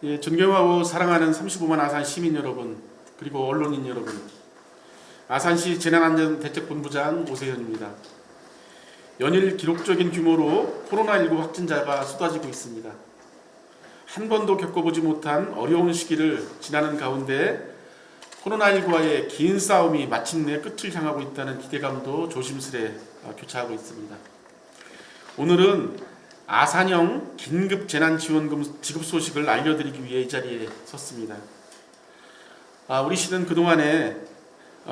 예, 존경하고 사랑하는 35만 아산 시민 여러분, 그리고 언론인 여러분, 아산시 재난안전대책본부장 오세현입니다. 연일 기록적인 규모로 코로나19 확진자가 쏟아지고 있습니다. 한 번도 겪어보지 못한 어려운 시기를 지나는 가운데 코로나19와의 긴 싸움이 마침내 끝을 향하고 있다는 기대감도 조심스레 교차하고 있습니다. 오늘은 아산형 긴급재난지원금 지급 소식을 알려드리기 위해 이 자리에 섰습니다. 우리 시는 그동안에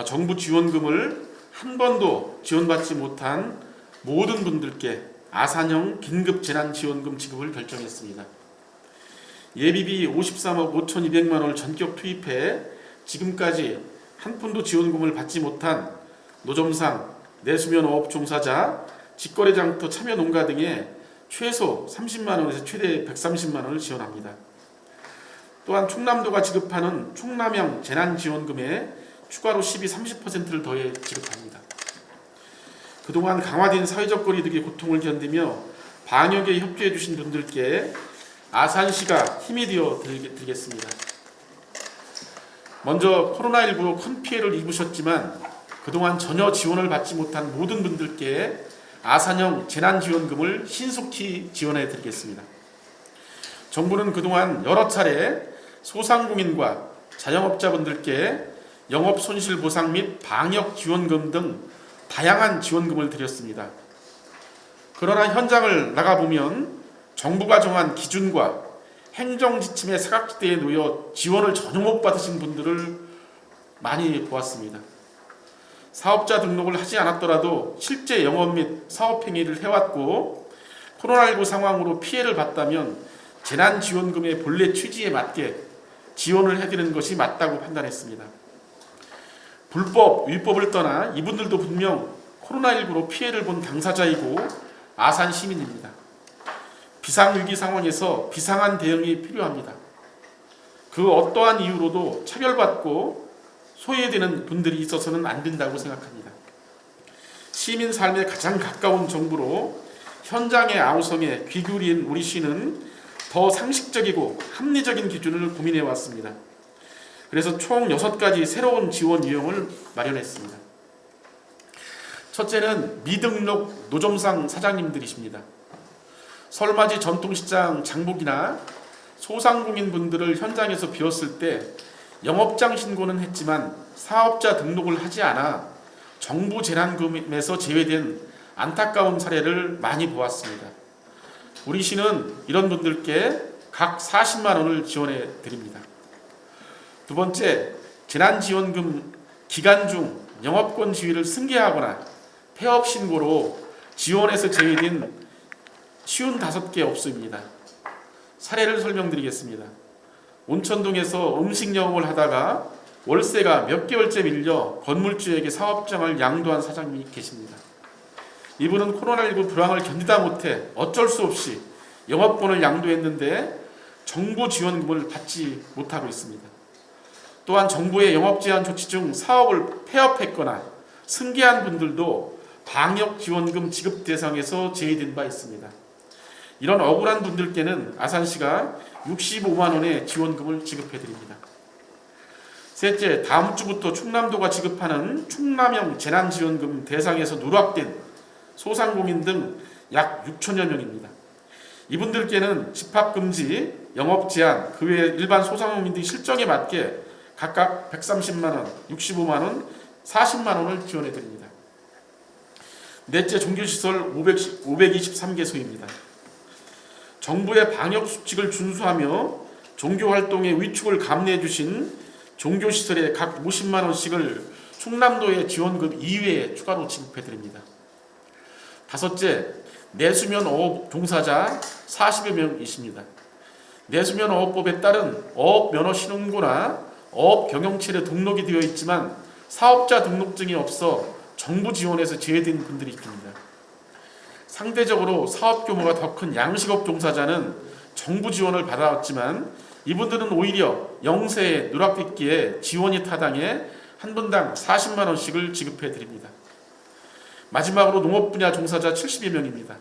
정부 지원금을 한 번도 지원받지 못한 모든 분들께 아산형 긴급재난지원금 지급을 결정했습니다. 예비비 53억 5,200만 원을 전격 투입해 지금까지 한 푼도 지원금을 받지 못한 노점상, 내수면 어업 종사자, 직거래장터 참여농가 등에 최소 30만 원에서 최대 130만 원을 지원합니다. 또한 충남도가 지급하는 충남형 재난지원금에 추가로 30%를 더해 지급합니다. 그동안 강화된 사회적 거리두기 고통을 견디며 방역에 협조해 주신 분들께 아산시가 힘이 되어 드리겠습니다. 먼저 코로나19로 큰 피해를 입으셨지만 그동안 전혀 지원을 받지 못한 모든 분들께 아산형 재난지원금을 신속히 지원해 드리겠습니다. 정부는 그동안 여러 차례 소상공인과 자영업자분들께 영업손실보상 및 방역지원금 등 다양한 지원금을 드렸습니다. 그러나 현장을 나가보면 정부가 정한 기준과 행정지침의 사각지대에 놓여 지원을 전혀 못 받으신 분들을 많이 보았습니다. 사업자 등록을 하지 않았더라도 실제 영업 및 사업행위를 해왔고 코로나19 상황으로 피해를 봤다면 재난지원금의 본래 취지에 맞게 지원을 해드리는 것이 맞다고 판단했습니다. 불법, 위법을 떠나 이분들도 분명 코로나19로 피해를 본 당사자이고 아산 시민입니다. 비상위기 상황에서 비상한 대응이 필요합니다. 그 어떠한 이유로도 차별받고 소외되는 분들이 있어서는 안 된다고 생각합니다. 시민 삶에 가장 가까운 정부로 현장의 아우성에 귀 기울인 우리 시는 더 상식적이고 합리적인 기준을 고민해 왔습니다. 그래서 총 6가지 새로운 지원 유형을 마련했습니다. 첫째는 미등록 노점상 사장님들이십니다. 설맞이 전통시장 장복이나 소상공인분들을 현장에서 비웠을 때 영업장 신고는 했지만 사업자 등록을 하지 않아 정부 재난금에서 제외된 안타까운 사례를 많이 보았습니다. 우리 시는 이런 분들께 각 40만 원을 지원해 드립니다. 두 번째, 재난지원금 기간 중 영업권 지위를 승계하거나 폐업 신고로 지원에서 제외된 55개 업소입니다. 사례를 설명드리겠습니다. 온천동에서 음식 영업을 하다가 월세가 몇 개월째 밀려 건물주에게 사업장을 양도한 사장님이 계십니다. 이분은 코로나19 불황을 견디다 못해 어쩔 수 없이 영업권을 양도했는데 정부 지원금을 받지 못하고 있습니다. 또한 정부의 영업제한 조치 중 사업을 폐업했거나 승계한 분들도 방역지원금 지급 대상에서 제외된 바 있습니다. 이런 억울한 분들께는 아산시가 65만 원의 지원금을 지급해드립니다. 셋째, 다음 주부터 충남도가 지급하는 충남형 재난지원금 대상에서 누락된 소상공인 등 약 6천여 명입니다. 이분들께는 집합금지, 영업제한, 그 외 일반 소상공인 등 실정에 맞게 각각 130만 원, 65만 원, 40만 원을 지원해드립니다. 넷째, 종교시설 523개소입니다. 정부의 방역수칙을 준수하며 종교활동의 위축을 감내해 주신 종교시설에 각 50만 원씩을 충남도의 지원금 이외에 추가로 지급해드립니다. 다섯째, 내수면 어업 종사자 40여 명이십니다. 내수면 어업법에 따른 어업면허신용고나 어업경영체에 등록이 되어 있지만 사업자 등록증이 없어 정부 지원에서 제외된 분들이 있습니다. 상대적으로 사업 규모가 더 큰 양식업 종사자는 정부 지원을 받아왔지만 이분들은 오히려 영세에 누락됐기에 지원이 타당해 한 분당 40만 원씩을 지급해 드립니다. 마지막으로 농업 분야 종사자 70여 명입니다.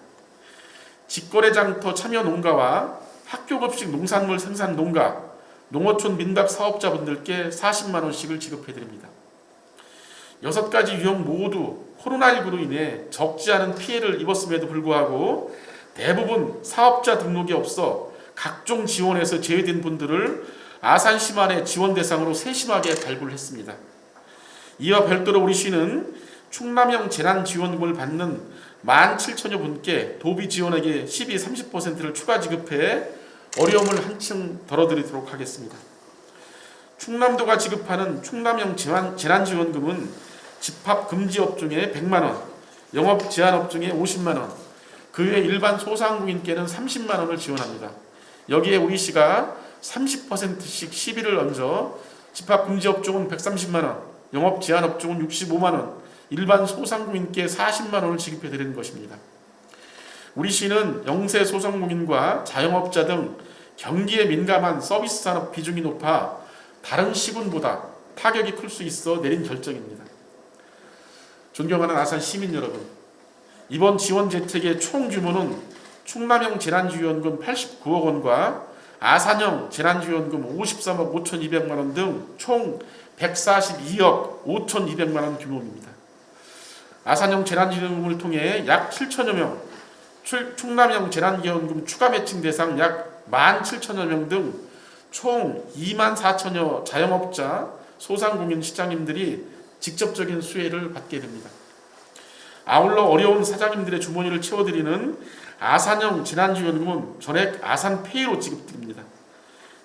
직거래장터 참여 농가와 학교급식 농산물 생산 농가, 농어촌 민박 사업자분들께 40만 원씩을 지급해드립니다. 6가지 유형 모두 코로나19로 인해 적지 않은 피해를 입었음에도 불구하고 대부분 사업자 등록이 없어 각종 지원에서 제외된 분들을 아산시만의 지원 대상으로 세심하게 발굴을 했습니다. 이와 별도로 우리 시는 충남형 재난지원금을 받는 17,000여 분께 도비 지원액의 12-30%를 추가 지급해 어려움을 한층 덜어드리도록 하겠습니다. 충남도가 지급하는 충남형 재난지원금은 집합금지업종에 100만 원, 영업제한업종에 50만 원, 그 외 일반 소상공인께는 30만 원을 지원합니다. 여기에 우리 시가 30%씩 시비를 얹어 집합금지업종은 130만 원, 영업제한업종은 65만 원, 일반 소상공인께 40만 원을 지급해 드리는 것입니다. 우리 시는 영세 소상공인과 자영업자 등 경기에 민감한 서비스 산업 비중이 높아 다른 시군보다 타격이 클 수 있어 내린 결정입니다. 존경하는 아산 시민 여러분, 이번 지원 재택의 총 규모는 충남형 재난지원금 89억 원과 아산형 재난지원금 53억 5,200만 원 등 총 142억 5,200만 원 규모입니다. 아산형 재난지원금을 통해 약 7천여 명, 충남형 재난지원금 추가 매칭 대상 약 17,000여 명 등 총 24,000여 자영업자, 소상공인 시장님들이 직접적인 수혜를 받게 됩니다. 아울러 어려운 사장님들의 주머니를 채워드리는 아산형 재난지원금은 전액 아산페이로 지급드립니다.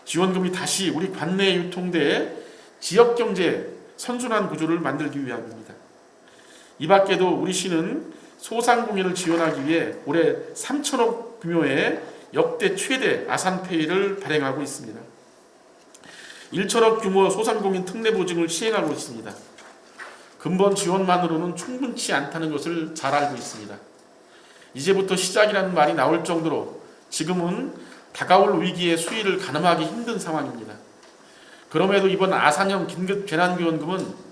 지원금이 다시 우리 관내에 유통돼 지역경제 선순환 구조를 만들기 위함입니다. 이 밖에도 우리 시는 소상공인을 지원하기 위해 올해 3천억 규모의 역대 최대 아산페이를 발행하고 있습니다. 1천억 규모 소상공인 특례 보증을 시행하고 있습니다. 근본 지원만으로는 충분치 않다는 것을 잘 알고 있습니다. 이제부터 시작이라는 말이 나올 정도로 지금은 다가올 위기의 수위를 가늠하기 힘든 상황입니다. 그럼에도 이번 아산형 긴급 재난지원금은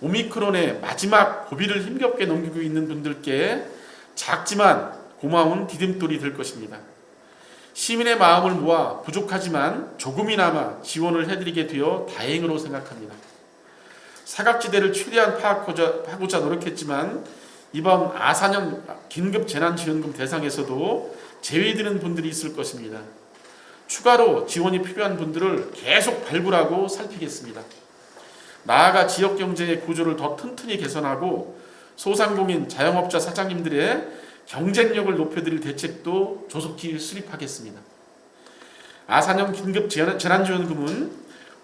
오미크론의 마지막 고비를 힘겹게 넘기고 있는 분들께 작지만 고마운 디딤돌이 될 것입니다. 시민의 마음을 모아 부족하지만 조금이나마 지원을 해드리게 되어 다행으로 생각합니다. 사각지대를 최대한 파악하고자 노력했지만 이번 아산형 긴급 재난지원금 대상에서도 제외되는 분들이 있을 것입니다. 추가로 지원이 필요한 분들을 계속 발굴하고 살피겠습니다. 나아가 지역경제의 구조를 더 튼튼히 개선하고 소상공인 자영업자 사장님들의 경쟁력을 높여드릴 대책도 조속히 수립하겠습니다. 아산형 긴급 재난지원금은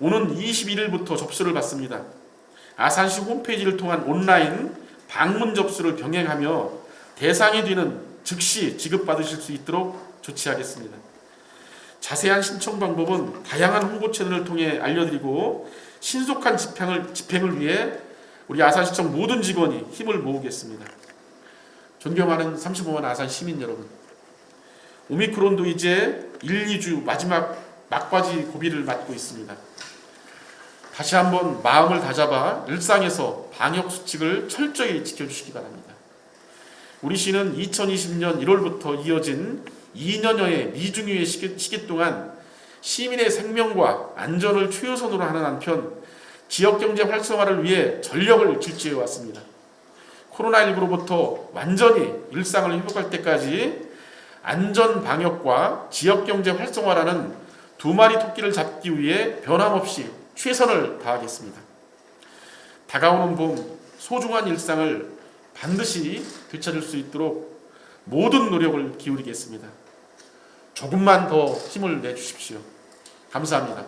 오는 21일부터 접수를 받습니다. 아산시 홈페이지를 통한 온라인 방문 접수를 병행하며 대상이 되는 즉시 지급받으실 수 있도록 조치하겠습니다. 자세한 신청 방법은 다양한 홍보 채널을 통해 알려드리고 신속한 집행을 위해 우리 아산시청 모든 직원이 힘을 모으겠습니다. 존경하는 35만 아산 시민 여러분, 오미크론도 이제 1, 2주 마지막 막바지 고비를 맞고 있습니다. 다시 한번 마음을 다잡아 일상에서 방역 수칙을 철저히 지켜주시기 바랍니다. 우리 시는 2020년 1월부터 이어진 2년여의 미중유의 시기 동안 시민의 생명과 안전을 최우선으로 하는 한편 지역경제 활성화를 위해 전력을 질주해 왔습니다. 코로나19로부터 완전히 일상을 회복할 때까지 안전 방역과 지역경제 활성화라는 두 마리 토끼를 잡기 위해 변함없이 최선을 다하겠습니다. 다가오는 봄 소중한 일상을 반드시 되찾을 수 있도록 모든 노력을 기울이겠습니다. 조금만 더 힘을 내주십시오. 감사합니다.